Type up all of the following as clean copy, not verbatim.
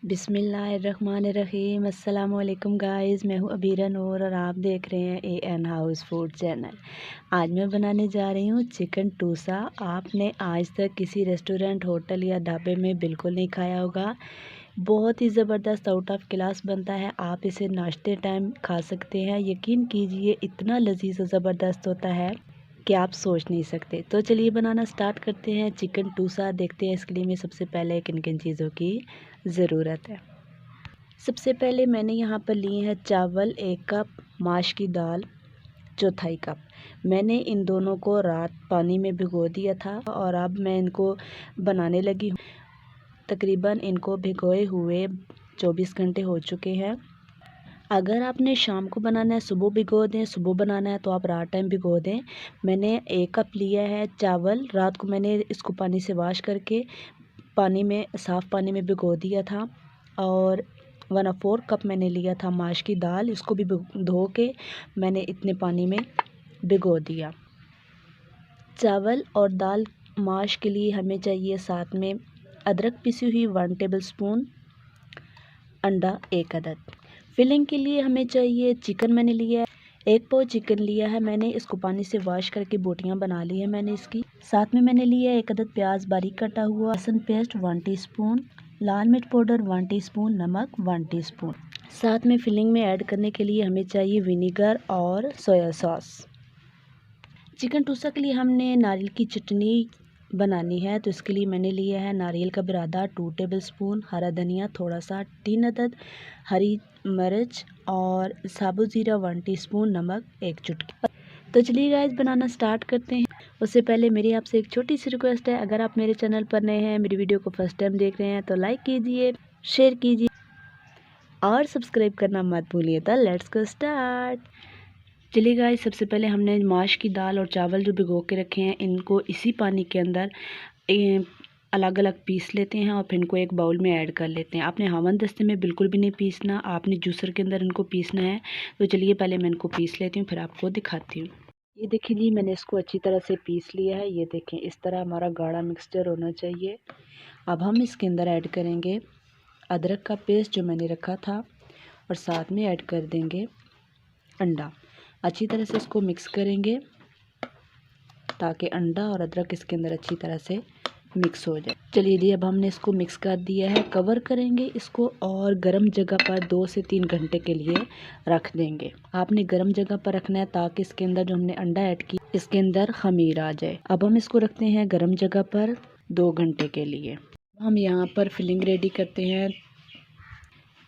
बिस्मिल्लाहिर्रहमानिर्रहीम। अस्सलाम वालेकुम गाइस, मैं हूँ अबीरा नूर और आप देख रहे हैं एन हाउस फूड चैनल। आज मैं बनाने जा रही हूँ चिकन टूसा। आपने आज तक किसी रेस्टोरेंट, होटल या ढाबे में बिल्कुल नहीं खाया होगा। बहुत ही ज़बरदस्त आउट ऑफ क्लास बनता है। आप इसे नाश्ते टाइम खा सकते हैं। यकीन कीजिए इतना लजीज और ज़बरदस्त होता है कि आप सोच नहीं सकते। तो चलिए बनाना स्टार्ट करते हैं चिकन टूसा। देखते हैं इसके लिए मैं सबसे पहले किन किन चीज़ों की ज़रूरत है। सबसे पहले मैंने यहाँ पर लिए हैं चावल 1 कप, माश की दाल चौथाई कप। मैंने इन दोनों को रात पानी में भिगो दिया था और अब मैं इनको बनाने लगी हूँ। तकरीबन इनको भिगोए हुए 24 घंटे हो चुके हैं। अगर आपने शाम को बनाना है, सुबह भिगो दें। सुबह बनाना है तो आप रात टाइम भिगो दें। मैंने 1 कप लिया है चावल। रात को मैंने इसको पानी से वॉश करके साफ़ पानी में भिगो दिया था। और 1/4 कप मैंने लिया था माश की दाल। इसको भी धो के मैंने इतने पानी में भिगो दिया। चावल और दाल माश के लिए हमें चाहिए साथ में अदरक पिसी हुई 1 टेबलस्पून, अंडा 1 अदद। फिलिंग के लिए हमें चाहिए चिकन। मैंने लिया है 1 पाव चिकन लिया है मैंने। इसको पानी से वॉश करके बोटियां बना ली है मैंने इसकी। साथ में मैंने लिया है 1 अदद प्याज बारीक कटा हुआ, लहसुन पेस्ट 1 टीस्पून, लाल मिर्च पाउडर 1 टीस्पून, नमक 1 टीस्पून। साथ में फिलिंग में ऐड करने के लिए हमें चाहिए विनीगर और सोया सॉस। चिकन टूसा के लिए हमने नारियल की चटनी बनानी है, तो इसके लिए मैंने लिया है नारियल का बुरादा 2 टेबलस्पून, हरा धनिया थोड़ा सा 3 अदद, हरी मिर्च और साबुत ज़ीरा 1 टीस्पून, नमक 1 चुटकी। तो चलिए गाइस बनाना स्टार्ट करते हैं। उससे पहले मेरी आपसे एक छोटी सी रिक्वेस्ट है, अगर आप मेरे चैनल पर नए हैं, मेरी वीडियो को फर्स्ट टाइम देख रहे हैं तो लाइक कीजिए, शेयर कीजिए और सब्सक्राइब करना मत भूलिए। तो लेट्स गो स्टार्ट। चलिए गाइस, सबसे पहले हमने माश की दाल और चावल जो भिगो के रखे हैं इनको इसी पानी के अंदर अलग अलग पीस लेते हैं और फिर इनको एक बाउल में ऐड कर लेते हैं। आपने हावन दस्ते में बिल्कुल भी नहीं पीसना, आपने जूसर के अंदर इनको पीसना है। तो चलिए पहले मैं इनको पीस लेती हूँ, फिर आपको दिखाती हूँ। ये देखिए जी, मैंने इसको अच्छी तरह से पीस लिया है। ये देखें, इस तरह हमारा गाढ़ा मिक्सचर होना चाहिए। अब हम इसके अंदर ऐड करेंगे अदरक का पेस्ट जो मैंने रखा था और साथ में ऐड कर देंगे अंडा। अच्छी तरह से इसको मिक्स करेंगे ताकि अंडा और अदरक इसके अंदर अच्छी तरह से मिक्स हो जाए। चलिए जी, अब हमने इसको मिक्स कर दिया है। कवर करेंगे इसको और गर्म जगह पर 2 से 3 घंटे के लिए रख देंगे। आपने गर्म जगह पर रखना है ताकि इसके अंदर जो हमने अंडा ऐड की इसके अंदर खमीर आ जाए। अब हम इसको रखते हैं गर्म जगह पर 2 घंटे के लिए। हम यहाँ पर फिलिंग रेडी करते हैं।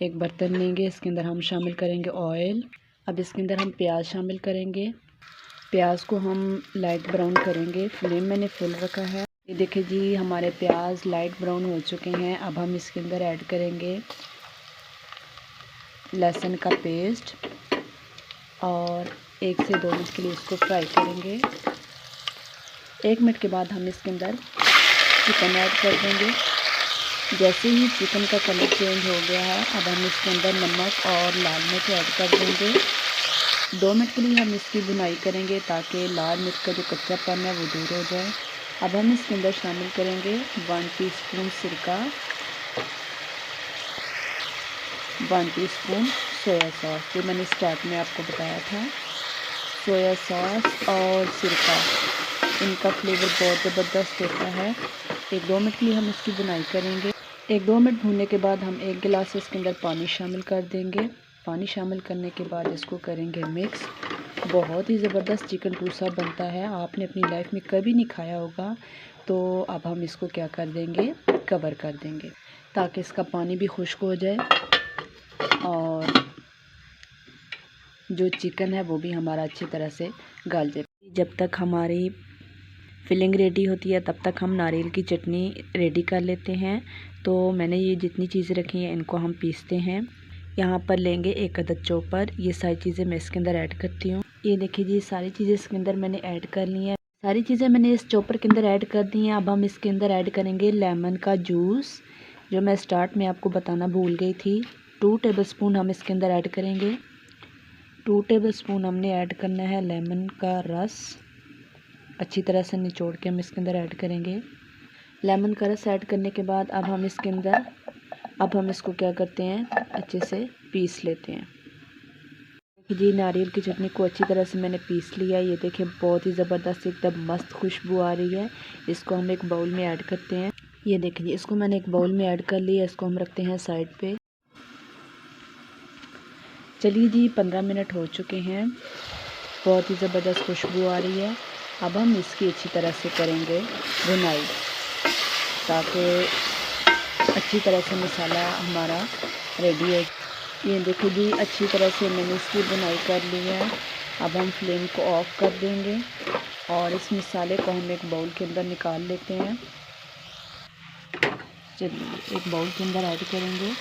एक बर्तन लेंगे, इसके अंदर हम शामिल करेंगे ऑयल। अब इसके अंदर हम प्याज शामिल करेंगे। प्याज को हम लाइट ब्राउन करेंगे। फ्लेम मैंने फुल रखा है। ये देखिए जी, हमारे प्याज लाइट ब्राउन हो चुके हैं। अब हम इसके अंदर ऐड करेंगे लहसुन का पेस्ट और 1 से 2 मिनट के लिए इसको फ्राई करेंगे। 1 मिनट के बाद हम इसके अंदर चिकन ऐड कर देंगे। जैसे ही चिकन का कलर चेंज हो गया है, अब हम इसके अंदर नमक और लाल मिर्च ऐड कर देंगे। 2 मिनट के लिए हम इसकी भुनाई करेंगे ताकि लाल मिर्च का जो कच्चापन है वो दूर हो जाए। अब हम इसके अंदर शामिल करेंगे 1 टीस्पून सिरका, 1 टीस्पून सोया सॉस, जो मैंने स्टार्ट में आपको बताया था। सोया सॉस और सिरका, इनका फ्लेवर बहुत ज़बरदस्त होता है। 1-2 मिनट के लिए हम इसकी भुनाई करेंगे। 1-2 मिनट भूनने के बाद हम 1 गिलास इसके अंदर पानी शामिल कर देंगे। पानी शामिल करने के बाद इसको करेंगे मिक्स। बहुत ही ज़बरदस्त चिकन टूसा बनता है। आपने अपनी लाइफ में कभी नहीं खाया होगा। तो अब हम इसको क्या कर देंगे, कवर कर देंगे ताकि इसका पानी भी खुश्क हो जाए और जो चिकन है वो भी हमारा अच्छी तरह से गल जाए। जब तक हमारी फिलिंग रेडी होती है तब तक हम नारियल की चटनी रेडी कर लेते हैं। तो मैंने ये जितनी चीज़ें रखी हैं इनको हम पीसते हैं। यहाँ पर लेंगे 1 अदद चॉपर। ये सारी चीज़ें मैं इसके अंदर ऐड करती हूँ। ये देखिए जी, सारी चीज़ें इसके अंदर मैंने ऐड कर ली हैं। सारी चीज़ें मैंने इस चॉपर के अंदर ऐड कर दी हैं। अब हम इसके अंदर ऐड करेंगे लेमन का जूस, जो मैं स्टार्ट में आपको बताना भूल गई थी। 2 टेबलस्पून हम इसके अंदर ऐड करेंगे। 2 टेबलस्पून हमने ऐड करना है लेमन का रस। अच्छी तरह से निचोड़ के हम इसके अंदर ऐड करेंगे। लेमन का रस ऐड करने के बाद अब हम इसके अंदर अब हम इसको क्या करते हैं, अच्छे से पीस लेते हैं। जी नारियल की चटनी को अच्छी तरह से मैंने पीस लिया है। ये देखिए बहुत ही ज़बरदस्त एकदम मस्त खुशबू आ रही है। इसको हम एक बाउल में ऐड करते हैं। ये देखिए इसको मैंने एक बाउल में ऐड कर लिया। इसको हम रखते हैं साइड पे। चलिए जी 15 मिनट हो चुके हैं। बहुत ही ज़बरदस्त खुशबू आ रही है। अब हम इसकी अच्छी तरह से करेंगे भुनाई, ताकि अच्छी तरह से मसाला हमारा रेडी हो। ये देखो जी अच्छी तरह से मैंने इसकी बुनाई कर ली है। अब हम फ्लेम को ऑफ कर देंगे और इस मसाले को हम एक बाउल के अंदर निकाल लेते हैं। चलिए एक बाउल के अंदर ऐड करेंगे।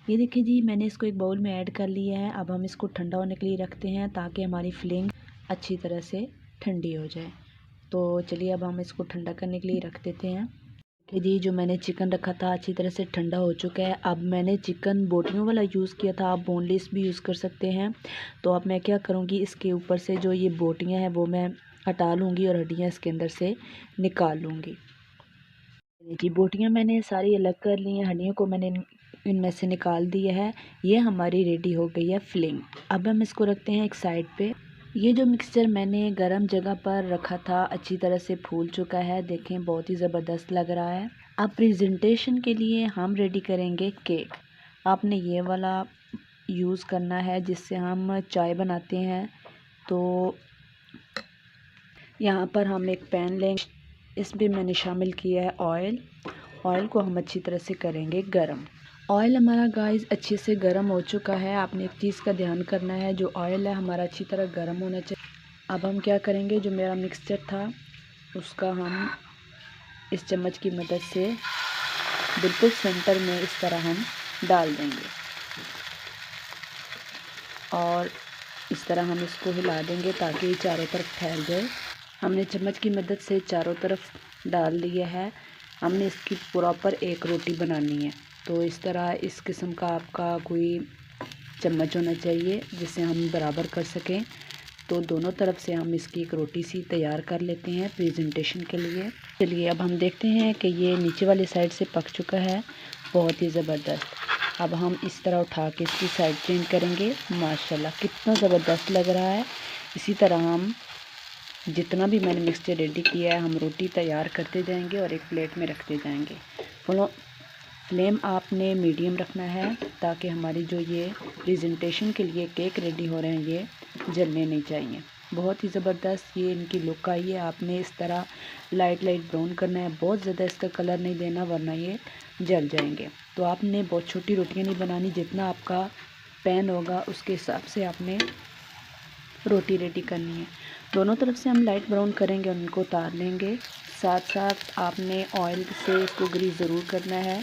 ये देखिए जी मैंने इसको एक बाउल में ऐड कर लिया है। अब हम इसको ठंडा होने के लिए रखते हैं, ताकि हमारी फ्लेम अच्छी तरह से ठंडी हो जाए। तो चलिए अब हम इसको ठंडा करने के लिए रख देते हैं। कि जी जो मैंने चिकन रखा था अच्छी तरह से ठंडा हो चुका है। अब मैंने चिकन बोटियों वाला यूज़ किया था, आप बोनलेस भी यूज़ कर सकते हैं। तो अब मैं क्या करूँगी, इसके ऊपर से जो ये बोटियाँ हैं वो मैं हटा लूँगी और हड्डियाँ इसके अंदर से निकाल लूँगी। जी बोटियाँ मैंने सारी अलग कर ली हैं, हड्डियों को मैंने इनमें से निकाल दिया है। ये हमारी रेडी हो गई है फिलिंग। अब हम इसको रखते हैं एक साइड पे। ये जो मिक्सचर मैंने गरम जगह पर रखा था अच्छी तरह से फूल चुका है। देखें बहुत ही ज़बरदस्त लग रहा है। अब प्रेजेंटेशन के लिए हम रेडी करेंगे केक। आपने ये वाला यूज़ करना है जिससे हम चाय बनाते हैं। तो यहाँ पर हम एक पैन लेंगे, इसमें मैंने शामिल किया है ऑयल। ऑयल को हम अच्छी तरह से करेंगे गरम। ऑयल हमारा गाइस अच्छे से गर्म हो चुका है। आपने एक चीज़ का ध्यान करना है, जो ऑयल है हमारा अच्छी तरह गर्म होना चाहिए। अब हम क्या करेंगे, जो मेरा मिक्सचर था उसका हम इस चम्मच की मदद से बिल्कुल सेंटर में इस तरह हम डाल देंगे और इस तरह हम इसको हिला देंगे ताकि ये चारों तरफ फैल जाए। हमने चम्मच की मदद से चारों तरफ डाल लिया है। हमने इसकी प्रॉपर एक रोटी बनानी है। तो इस तरह इस किस्म का आपका कोई चम्मच होना चाहिए जिससे हम बराबर कर सकें। तो दोनों तरफ से हम इसकी एक रोटी सी तैयार कर लेते हैं प्रेजेंटेशन के लिए। चलिए अब हम देखते हैं कि ये नीचे वाली साइड से पक चुका है, बहुत ही ज़बरदस्त। अब हम इस तरह उठा के इसकी साइड चेंज करेंगे। माशाल्लाह कितना ज़बरदस्त लग रहा है। इसी तरह हम जितना भी मैंने मिक्सचर रेडी किया है हम रोटी तैयार करते जाएंगे और एक प्लेट में रखते जाएंगे। फ्लेम आपने मीडियम रखना है, ताकि हमारी जो ये प्रेजेंटेशन के लिए केक रेडी हो रहे हैं ये जलने नहीं चाहिए। बहुत ही ज़बरदस्त ये इनकी लुक आई है। आपने इस तरह लाइट ब्राउन करना है, बहुत ज़्यादा इसका कलर नहीं देना वरना ये जल जाएंगे। तो आपने बहुत छोटी रोटियां नहीं बनानी, जितना आपका पैन होगा उसके हिसाब से आपने रोटी रेडी करनी है। दोनों तरफ से हम लाइट ब्राउन करेंगे और उनको उतार लेंगे। साथ साथ आपने ऑयल से इसको ग्रीस ज़रूर करना है,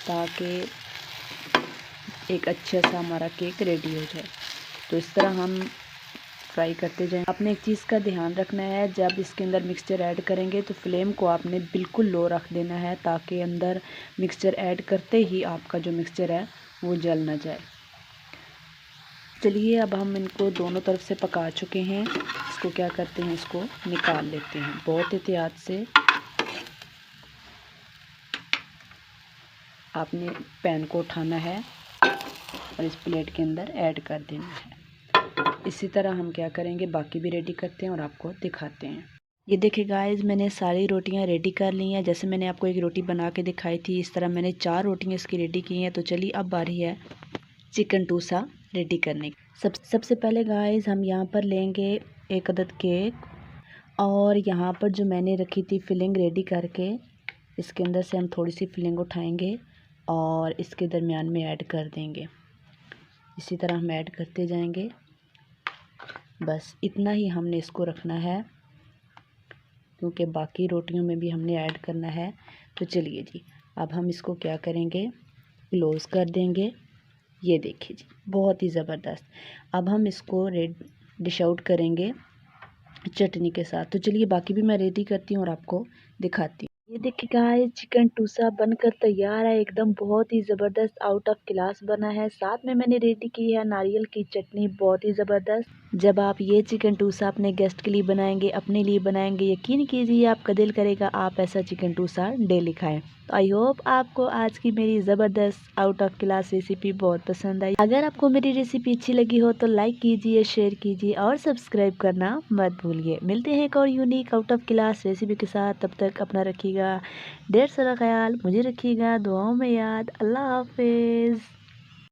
ताकि एक अच्छा सा हमारा केक रेडी हो जाए। तो इस तरह हम फ्राई करते जाएं। आपने एक चीज़ का ध्यान रखना है, जब इसके अंदर मिक्सचर ऐड करेंगे तो फ्लेम को आपने बिल्कुल लो रख देना है, ताकि अंदर मिक्सचर ऐड करते ही आपका जो मिक्सचर है वो जल ना जाए। चलिए अब हम इनको दोनों तरफ से पका चुके हैं। इसको क्या करते हैं, इसको निकाल लेते हैं। बहुत एहतियात से आपने पैन को उठाना है और इस प्लेट के अंदर ऐड कर देना है। इसी तरह हम क्या करेंगे, बाकी भी रेडी करते हैं और आपको दिखाते हैं। ये देखिए गाइस मैंने सारी रोटियां रेडी कर ली हैं। जैसे मैंने आपको एक रोटी बना के दिखाई थी, इस तरह मैंने 4 रोटियां इसकी रेडी की हैं। तो चलिए अब बारी है चिकन टूसा रेडी करने की। सबसे पहले गाइस हम यहाँ पर लेंगे 1 अदद केक और यहाँ पर जो मैंने रखी थी फिलिंग रेडी करके, इसके अंदर से हम थोड़ी सी फिलिंग उठाएंगे और इसके दरमियान में ऐड कर देंगे। इसी तरह हम ऐड करते जाएंगे। बस इतना ही हमने इसको रखना है, क्योंकि बाकी रोटियों में भी हमने ऐड करना है। तो चलिए जी अब हम इसको क्या करेंगे, क्लोज़ कर देंगे। ये देखिए जी बहुत ही ज़बरदस्त। अब हम इसको डिश आउट करेंगे चटनी के साथ। तो चलिए बाकी भी मैं रेडी करती हूँ और आपको दिखाती हूँ। ये देखिए गाइस, चिकन टूसा बनकर तैयार है। एकदम बहुत ही ज़बरदस्त आउट ऑफ क्लास बना है। साथ में मैंने रेडी की है नारियल की चटनी, बहुत ही ज़बरदस्त। जब आप ये चिकन टूसा अपने गेस्ट के लिए बनाएंगे, अपने लिए बनाएंगे, यकीन कीजिए आपका दिल करेगा आप ऐसा चिकन टूसा डेली खाएं। तो आई होप आपको आज की मेरी ज़बरदस्त आउट ऑफ क्लास रेसिपी बहुत पसंद आई। अगर आपको मेरी रेसिपी अच्छी लगी हो तो लाइक कीजिए, शेयर कीजिए और सब्सक्राइब करना मत भूलिए। मिलते हैं एक और unique out of class recipe के साथ। तब तक अपना रखिएगा ढेर सारा ख्याल, मुझे रखिएगा दुआओं में याद। अल्लाह हाफिज़।